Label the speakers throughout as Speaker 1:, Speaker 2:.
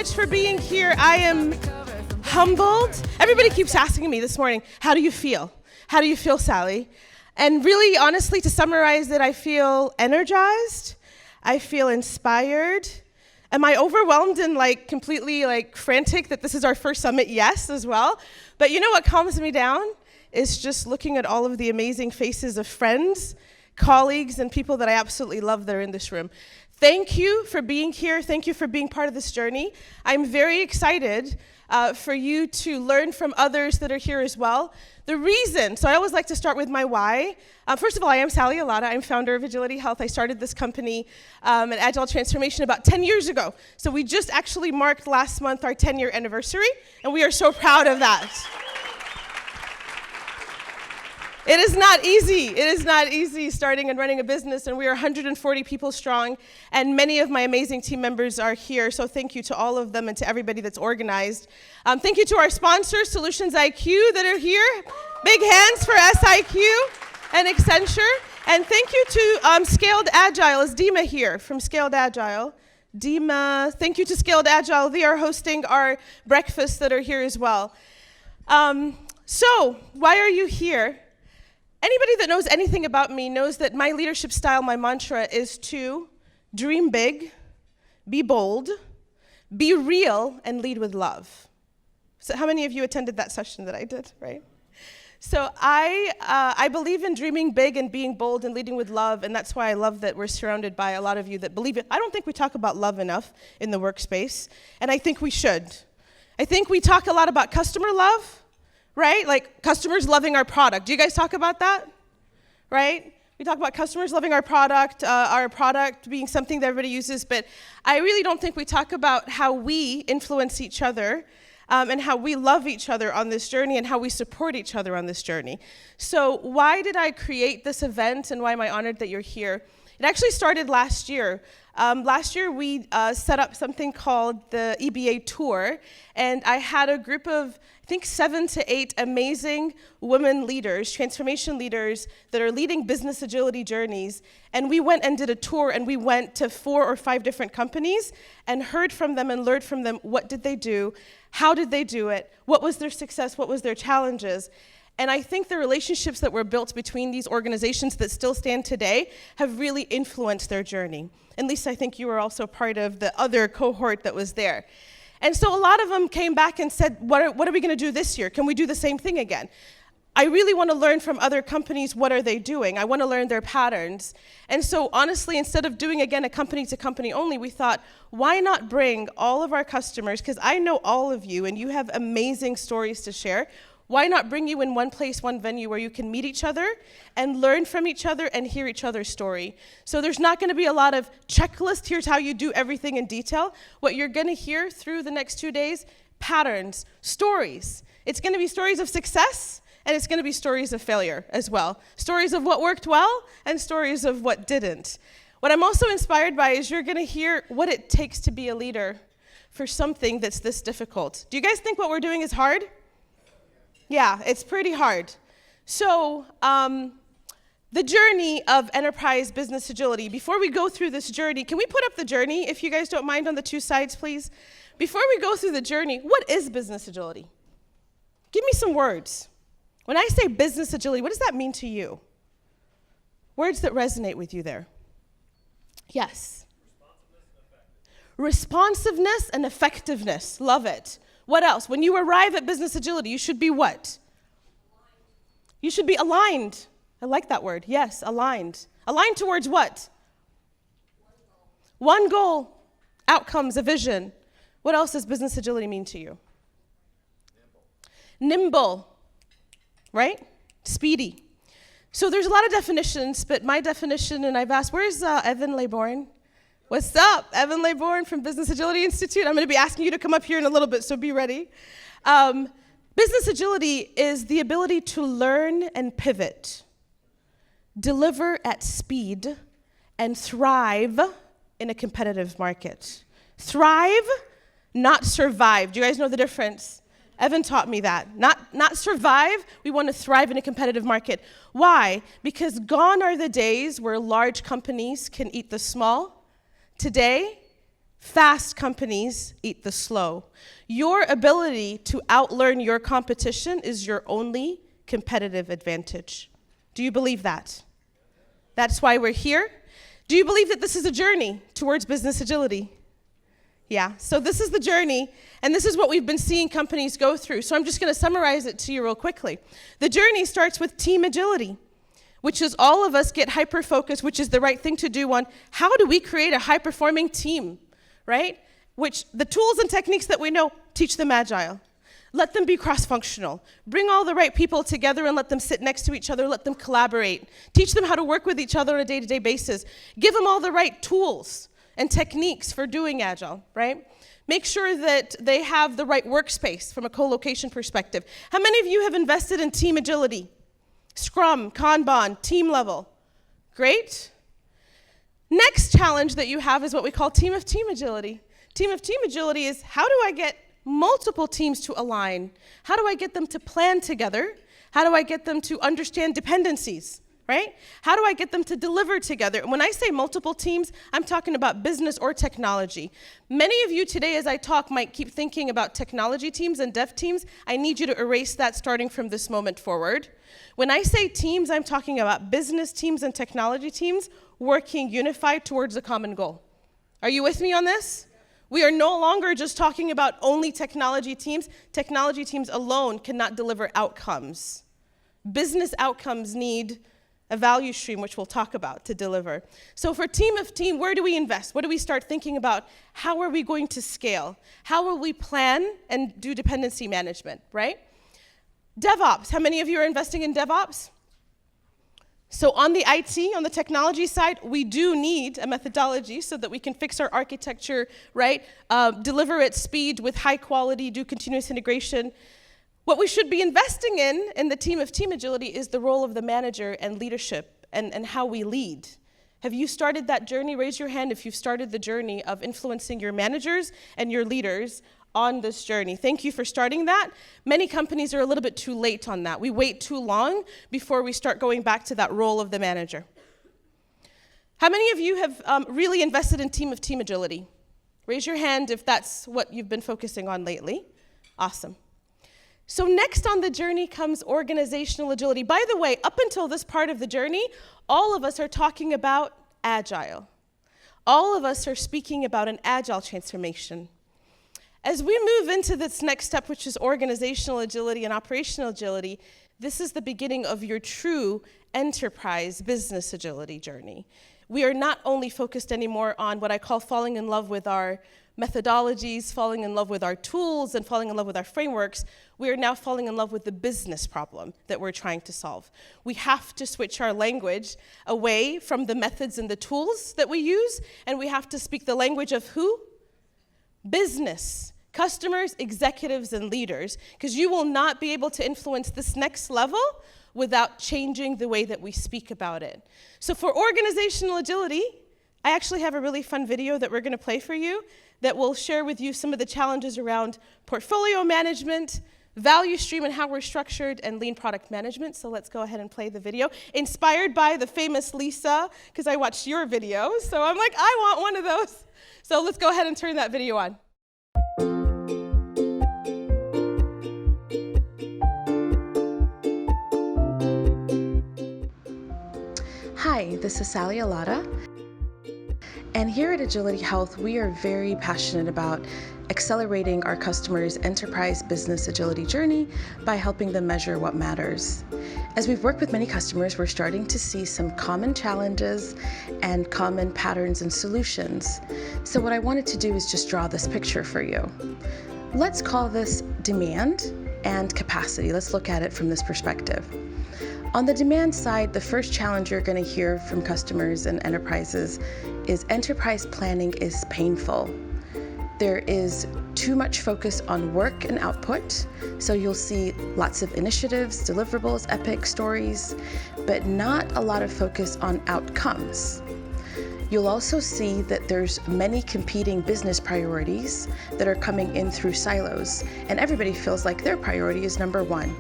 Speaker 1: much for being here. I am humbled. Everybody keeps asking me this morning, how do you feel? How do you feel, Sally? And really, honestly, to summarize it, I feel energized. I feel inspired. Am I overwhelmed and completely frantic that this is our first summit? Yes, as well. But you know what calms me down? Is just looking at all of the amazing faces of friends, colleagues, and people that I absolutely love that are in this room. Thank you for being here. Thank you for being part of this journey. I'm very excited for you to learn from others that are here as well. The reason, so I always like to start with my why. First of all, I am Sally Elatta. I'm founder of AgilityHealth. I started this company in Agile Transformation about 10 years ago. So we just actually marked last month our 10-year anniversary, and we are so proud of that. It is not easy. It is not easy starting and running a business, and we are 140 people strong, and many of my amazing team members are here, so thank you to all of them and to everybody that's organized. Thank you to our sponsors, Solutions IQ, that are here. Big hands for SIQ and Accenture. And thank you to Scaled Agile. Is Dima here from Scaled Agile? Dima, thank you to Scaled Agile. They are hosting our breakfasts that are here as well. So, why are you here? Anybody that knows anything about me knows that my leadership style, my mantra, is to dream big, be bold, be real, and lead with love. So how many of you attended that session that I did, right? So I believe in dreaming big and being bold and leading with love, and that's why I love that we're surrounded by a lot of you that believe it. I don't think we talk about love enough in the workspace, and I think we should. I think we talk a lot about customer love, right? Like customers loving our product. Do you guys talk about that? Right? We talk about customers loving our product being something that everybody uses, but I really don't think we talk about how we influence each other and how we love each other on this journey and how we support each other on this journey. So why did I create this event and why am I honored that you're here? It actually started last year. Last year, we set up something called the EBA Tour, and I had a group of, I think, 7 to 8 amazing women leaders, transformation leaders, that are leading business agility journeys, and we went and did a tour, and we went to 4 or 5 different companies and heard from them and learned from them what did they do, how did they do it, what was their success, what was their challenges. And I think the relationships that were built between these organizations that still stand today have really influenced their journey. At least I think you were also part of the other cohort that was there. And so a lot of them came back and said, what are we going to do this year? Can we do the same thing again? I really want to learn from other companies, what are they doing? I want to learn their patterns. And so honestly, instead of doing, again, a company to company only, we thought, why not bring all of our customers, because I know all of you and you have amazing stories to share. Why not bring you in one place, one venue where you can meet each other and learn from each other and hear each other's story? So there's not going to be a lot of checklist, here's how you do everything in detail. What you're going to hear through the next 2 days, patterns, stories. It's going to be stories of success, and it's going to be stories of failure as well. Stories of what worked well and stories of what didn't. What I'm also inspired by is you're going to hear what it takes to be a leader for something that's this difficult. Do you guys think what we're doing is hard? Yeah, it's pretty hard. So the journey of enterprise business agility, before we go through this journey, can we put up the journey, if you guys don't mind, on the 2 sides, please? Before we go through the journey, what is business agility? Give me some words. When I say business agility, what does that mean to you? Words that resonate with you there. Yes. Responsiveness and effectiveness. Love it. What else? When you arrive at business agility, you should be what? You should be aligned. I like that word. Yes, aligned. Aligned towards what? One goal, outcomes, a vision. What else does business agility mean to you? Nimble, right? Speedy. So there's a lot of definitions, but my definition, and I've asked, where's Evan Laybourne? What's up? Evan Laybourne from Business Agility Institute. I'm going to be asking you to come up here in a little bit, so be ready. Business agility is the ability to learn and pivot, deliver at speed, and thrive in a competitive market. Thrive, not survive. Do you guys know the difference? Evan taught me that. Not survive, we want to thrive in a competitive market. Why? Because gone are the days where large companies can eat the small. Today, Fast companies eat the slow. Your ability to outlearn your competition is your only competitive advantage. Do you believe that? That's why we're here. Do you believe that this is a journey towards business agility? Yeah, so this is the journey, and this is what we've been seeing companies go through. So I'm just going to summarize it to you real quickly. The journey starts with team agility, which is all of us get hyper-focused, which is the right thing to do on how do we create a high-performing team, right? Which the tools and techniques that we know, teach them agile. Let them be cross-functional. Bring all the right people together and let them sit next to each other, let them collaborate. Teach them how to work with each other on a day-to-day basis. Give them all the right tools and techniques for doing agile, right? Make sure that they have the right workspace from a co-location perspective. How many of you have invested in team agility? Scrum, Kanban, team level. Great. Next challenge that you have is what we call team of team agility. Team of team agility is how do I get multiple teams to align? How do I get them to plan together? How do I get them to understand dependencies, right? How do I get them to deliver together? When I say multiple teams, I'm talking about business or technology. Many of you today as I talk might keep thinking about technology teams and dev teams. I need you to erase that starting from this moment forward. When I say teams, I'm talking about business teams and technology teams working unified towards a common goal. Are you with me on this? We are no longer just talking about only technology teams. Technology teams alone cannot deliver outcomes. Business outcomes need a value stream, which we'll talk about, to deliver. So for team of team, where do we invest? What do we start thinking about? How are we going to scale? How will we plan and do dependency management, right? DevOps, how many of you are investing in DevOps? So on the IT, on the technology side, we do need a methodology so that we can fix our architecture, right? Deliver at speed with high quality, do continuous integration. What we should be investing in the team of team agility is the role of the manager and leadership and how we lead. Have you started that journey? Raise your hand if you've started the journey of influencing your managers and your leaders on this journey. Thank you for starting that. Many companies are a little bit too late on that. We wait too long before we start going back to that role of the manager. How many of you have really invested in team of team agility? Raise your hand if that's what you've been focusing on lately. Awesome. So next on the journey comes organizational agility. By the way, up until this part of the journey, all of us are talking about agile. All of us are speaking about an agile transformation. As we move into this next step, which is organizational agility and operational agility, this is the beginning of your true enterprise business agility journey. We are not only focused anymore on what I call falling in love with our methodologies, falling in love with our tools, and falling in love with our frameworks. We are now falling in love with the business problem that we're trying to solve. We have to switch our language away from the methods and the tools that we use, and we have to speak the language of who? Business, customers, executives, and leaders, because you will not be able to influence this next level without changing the way that we speak about it. So for organizational agility, I actually have a really fun video that we're going to play for you that will share with you some of the challenges around portfolio management, value stream and how we're structured, and lean product management. So let's go ahead and play the video. Inspired by the famous Lisa, because I watched your video, so I'm like, I want one of those. So let's go ahead and turn that video on.
Speaker 2: Hi, this is Sally Elatta, and here at AgilityHealth, we are very passionate about accelerating our customers' enterprise business agility journey by helping them measure what matters. As we've worked with many customers, we're starting to see some common challenges and common patterns and solutions. So what I wanted to do is just draw this picture for you. Let's call this demand and capacity. Let's look at it from this perspective. On the demand side, the first challenge you're going to hear from customers and enterprises is enterprise planning is painful. There is too much focus on work and output, so you'll see lots of initiatives, deliverables, epic stories, but not a lot of focus on outcomes. You'll also see that there's many competing business priorities that are coming in through silos, and everybody feels like their priority is number one.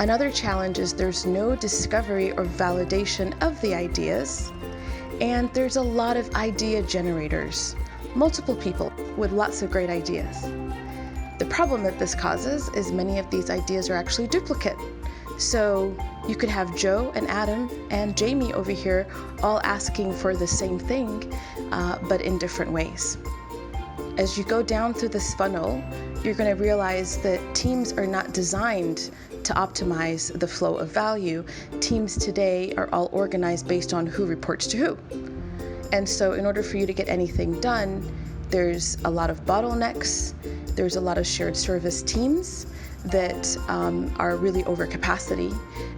Speaker 2: Another challenge is there's no discovery or validation of the ideas, and there's a lot of idea generators. multiple people with lots of great ideas. The problem that this causes is many of these ideas are actually duplicate. So you could have Joe and Adam and Jamie over here all asking for the same thing, but in different ways. As you go down through this funnel, you're going to realize that teams are not designed to optimize the flow of value. Teams today are all organized based on who reports to who. And so in order for you to get anything done, there's a lot of bottlenecks, there's a lot of shared service teams that are really over capacity,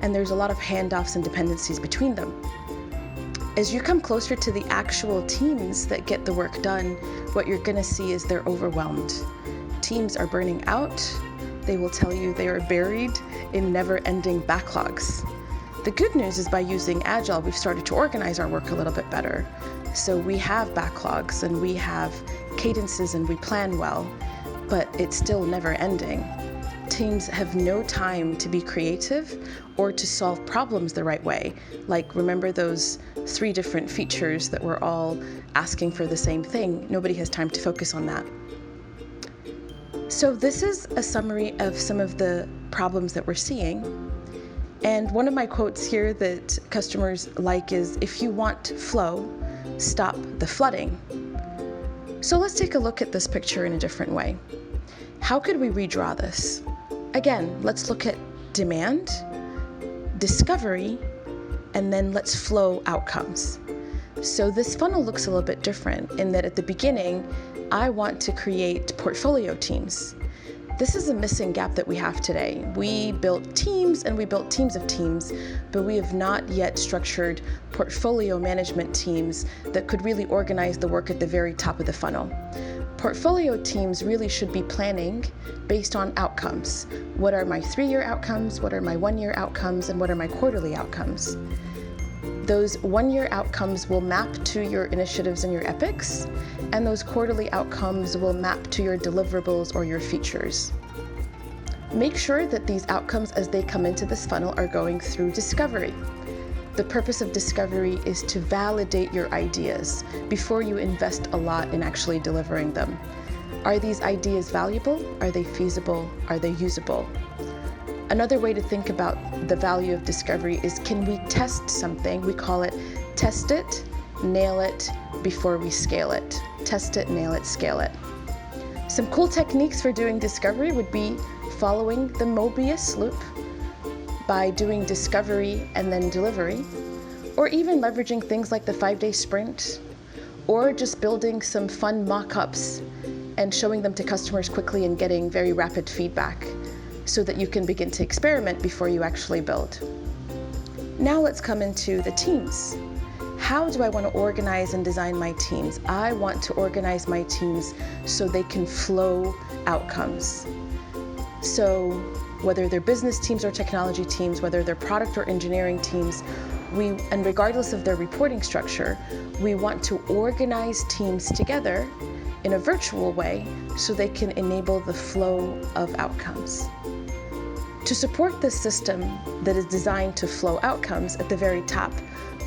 Speaker 2: and there's a lot of handoffs and dependencies between them. As you come closer to the actual teams that get the work done, what you're going to see is they're overwhelmed. Teams are burning out. They will tell you they are buried in never-ending backlogs. The good news is by using Agile, we've started to organize our work a little bit better. So we have backlogs and we have cadences and we plan well, but it's still never ending. Teams have no time to be creative or to solve problems the right way. Like, remember those 3 different features that we're all asking for the same thing? Nobody has time to focus on that. So this is a summary of some of the problems that we're seeing. And one of my quotes here that customers like is, if you want flow, stop the flooding. So let's take a look at this picture in a different way. How could we redraw this? Again, let's look at demand, discovery, and then let's flow outcomes. So this funnel looks a little bit different in that at the beginning, I want to create portfolio teams. This is a missing gap that we have today. We built teams and we built teams of teams, but we have not yet structured portfolio management teams that could really organize the work at the very top of the funnel. Portfolio teams really should be planning based on outcomes. What are my 3-year outcomes? What are my 1-year outcomes? And what are my quarterly outcomes? Those 1-year outcomes will map to your initiatives and your epics, and those quarterly outcomes will map to your deliverables or your features. Make sure that these outcomes as they come into this funnel are going through discovery. The purpose of discovery is to validate your ideas before you invest a lot in actually delivering them. Are these ideas valuable? Are they feasible? Are they usable? Another way to think about the value of discovery is, can we test something? We call it test it, nail it, before we scale it. Test it, nail it, scale it. Some cool techniques for doing discovery would be following the Mobius loop by doing discovery and then delivery, or even leveraging things like the 5-day sprint, or just building some fun mock-ups and showing them to customers quickly and getting very rapid feedback so that you can begin to experiment before you actually build. Now let's come into the teams. How do I want to organize and design my teams? I want to organize my teams so they can flow outcomes. So whether they're business teams or technology teams, whether they're product or engineering teams, and regardless of their reporting structure, we want to organize teams together in a virtual way so they can enable the flow of outcomes. To support this system that is designed to flow outcomes at the very top,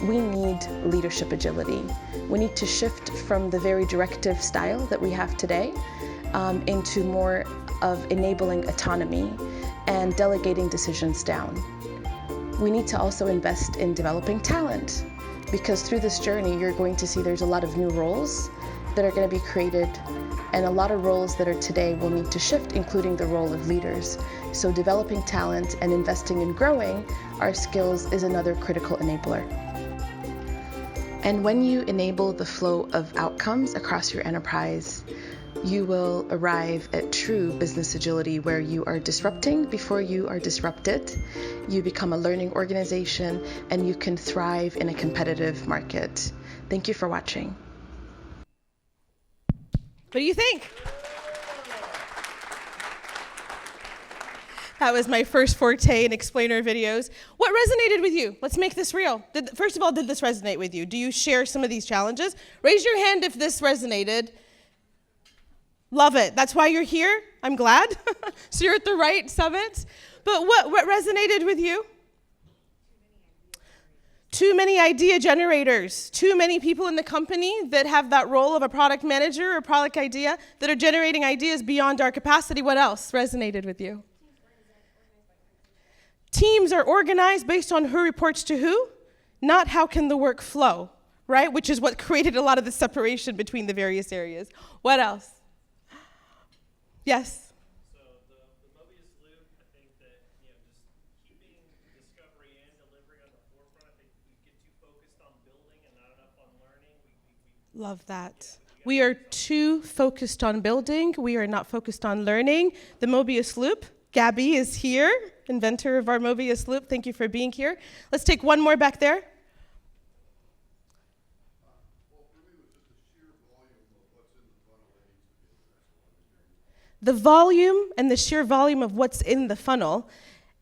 Speaker 2: we need leadership agility. We need to shift from the very directive style that we have today into more of enabling autonomy and delegating decisions down. We need to also invest in developing talent, because through this journey, you're going to see there's a lot of new roles that are going to be created, and a lot of roles that are today will need to shift, including the role of leaders. So developing talent and investing in growing our skills is another critical enabler. And when you enable the flow of outcomes across your enterprise, you will arrive at true business agility, where you are disrupting before you are disrupted. You become a learning organization and you can thrive in a competitive market. Thank you for watching.
Speaker 1: What do you think? That was my first forte in explainer videos. What resonated with you? Let's make this real. First of all, did this resonate with you? Do you share some of these challenges? Raise your hand if this resonated. Love it. That's why you're here. I'm glad. So you're at the right summit. But what resonated with you? Too many idea generators, too many people in the company that have that role of a product manager or product idea that are generating ideas beyond our capacity. What else resonated with you? Teams are organized based on who reports to who, not how can the work flow, right? Which is what created a lot of the separation between the various areas. What else? Yes?
Speaker 3: So the Mobius loop, I think that, just keeping discovery and delivery on the forefront, I think we get too focused on building and not enough on learning.
Speaker 1: Love that. We are too focused on building. We are not focused on learning. The Mobius loop. Gabby is here, inventor of our Mobius loop. Thank you for being here. Let's take one more back there. The volume and the sheer volume of what's in the funnel.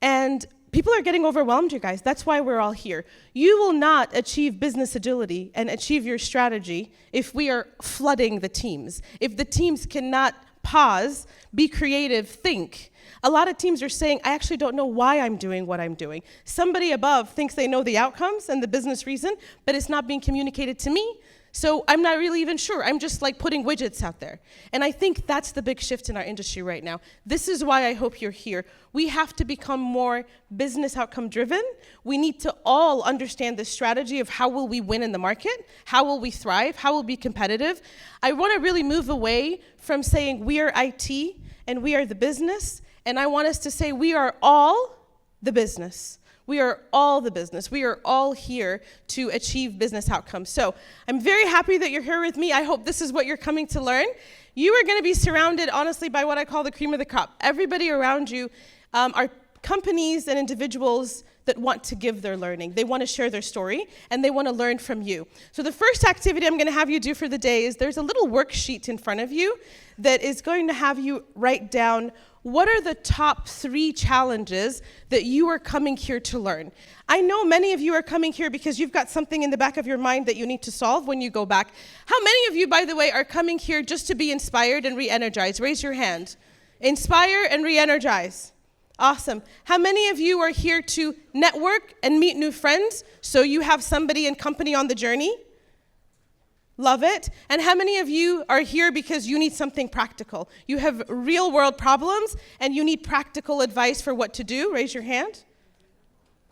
Speaker 1: And people are getting overwhelmed, you guys. That's why we're all here. You will not achieve business agility and achieve your strategy if we are flooding the teams. If the teams cannot pause, be creative, think. A lot of teams are saying, I actually don't know why I'm doing what I'm doing. Somebody above thinks they know the outcomes and the business reason, but it's not being communicated to me. So I'm not really even sure. I'm just like putting widgets out there. And I think that's the big shift in our industry right now. This is why I hope you're here. We have to become more business outcome driven. We need to all understand the strategy of how will we win in the market, how will we thrive, how will we be competitive. I want to really move away from saying we are IT and we are the business, and I want us to say we are all the business. We are all the business. We are all here to achieve business outcomes. So I'm very happy that you're here with me. I hope this is what you're coming to learn. You are going to be surrounded, honestly, by what I call the cream of the crop. Everybody around you are companies and individuals that want to give their learning. They want to share their story, and they want to learn from you. So the first activity I'm going to have you do for the day is there's a little worksheet in front of you that is going to have you write down what are the top 3 challenges that you are coming here to learn. I know many of you are coming here because you've got something in the back of your mind that you need to solve when you go back. How many of you, by the way, are coming here just to be inspired and re-energized? Raise your hand. Inspire and re-energize. Awesome. How many of you are here to network and meet new friends so you have somebody and company on the journey? Love it. And how many of you are here because you need something practical? You have real world problems and you need practical advice for what to do? Raise your hand.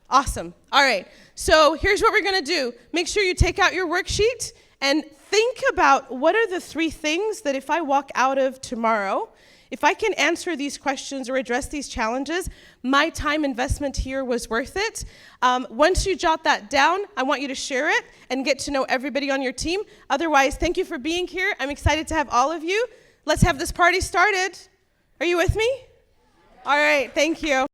Speaker 1: Awesome. All right. So here's what we're going to do. Make sure you take out your worksheet and think about what are the 3 things that if I walk out of tomorrow, if I can answer these questions or address these challenges, my time investment here was worth it. Once you jot that down, I want you to share it and get to know everybody on your team. Otherwise, thank you for being here. I'm excited to have all of you. Let's have this party started. Are you with me? All right, thank you.